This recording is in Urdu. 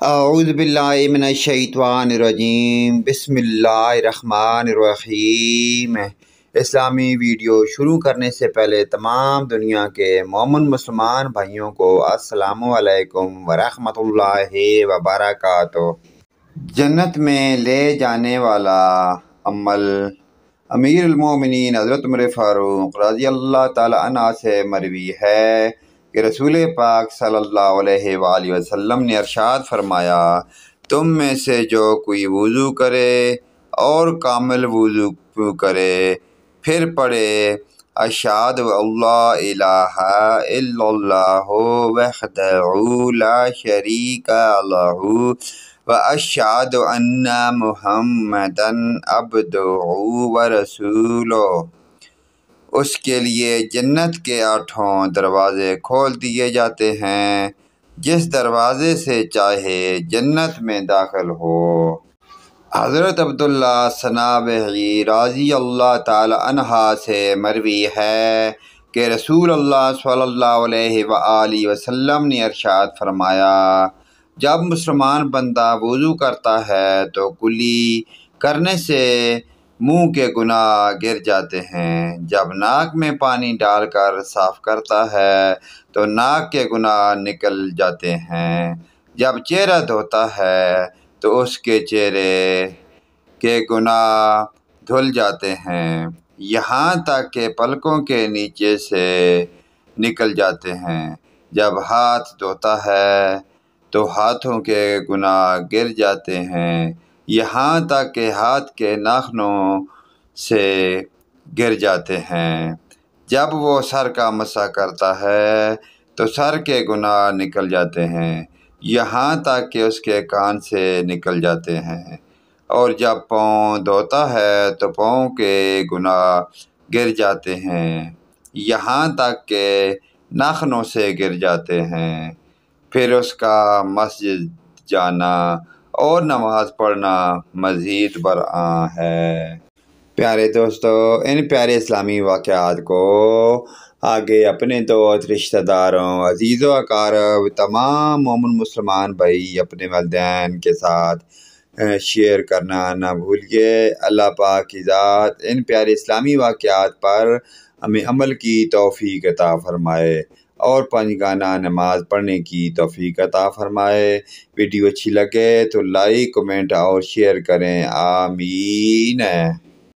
اعوذ باللہ من الشیطان الرجیم، بسم اللہ الرحمن الرحیم۔ اسلامی ویڈیو شروع کرنے سے پہلے تمام دنیا کے مومن مسلمان بھائیوں کو السلام علیکم ورحمۃ اللہ وبرکاتہ۔ جنت میں لے جانے والا عمل۔ امیر المومنین حضرت عمر فاروق رضی اللہ تعالی عنہ سے مروی ہے کہ رسول پاک صلی اللہ علیہ وآلہ وسلم نے ارشاد فرمایا، تم میں سے جو کوئی وضو کرے اور کامل وضو کرے پھر پڑھے اشہد اللہ الہ الا اللہ وحدہ لا شریک لہ واشہد ان محمدا عبدہ ورسولہ، اس کے لیے جنت کے 8 دروازے کھول دیے جاتے ہیں، جس دروازے سے چاہے جنت میں داخل ہو۔ حضرت عبداللہ صنابحی رضی اللہ تعالی عنہ سے مروی ہے کہ رسول اللہ صلی اللہ علیہ وآلہ وسلم نے ارشاد فرمایا، جب مسلمان بندہ وضو کرتا ہے تو کلی کرنے سے منہ کے گناہ گر جاتے ہیں، جب ناک میں پانی ڈال کر صاف کرتا ہے تو ناک کے گناہ نکل جاتے ہیں، جب چہرہ دھوتا ہے تو اس کے چہرے کے گناہ دھل جاتے ہیں، یہاں تک کہ پلکوں کے نیچے سے نکل جاتے ہیں، جب ہاتھ دھوتا ہے تو ہاتھوں کے گناہ گر جاتے ہیں، یہاں تک کہ ہاتھ کے ناخنوں سے گر جاتے ہیں، جب وہ سر کا مسح کرتا ہے تو سر کے گناہ نکل جاتے ہیں، یہاں تک کہ اس کے کان سے نکل جاتے ہیں، اور جب پاؤں دھوتا ہے تو پاؤں کے گناہ گر جاتے ہیں، یہاں تک کہ ناخنوں سے گر جاتے ہیں، پھر اس کا مسجد جانا اور نماز پڑھنا مزید برآں ہے۔ پیارے دوستو، ان پیارے اسلامی واقعات کو آگے اپنے دوست، رشتہ داروں، عزیز و اقارب، تمام مومن مسلمان بھائی اپنے والدین کے ساتھ شیئر کرنا نہ بھولیے۔ اللہ پاک کی ذات ان پیارے اسلامی واقعات پر ہمیں عمل کی توفیق عطا فرمائے اور 5 گانا نماز پڑھنے کی توفیق عطا فرمائے۔ ویڈیو اچھی لگے تو لائک، کمنٹ اور شیئر کریں، آمین۔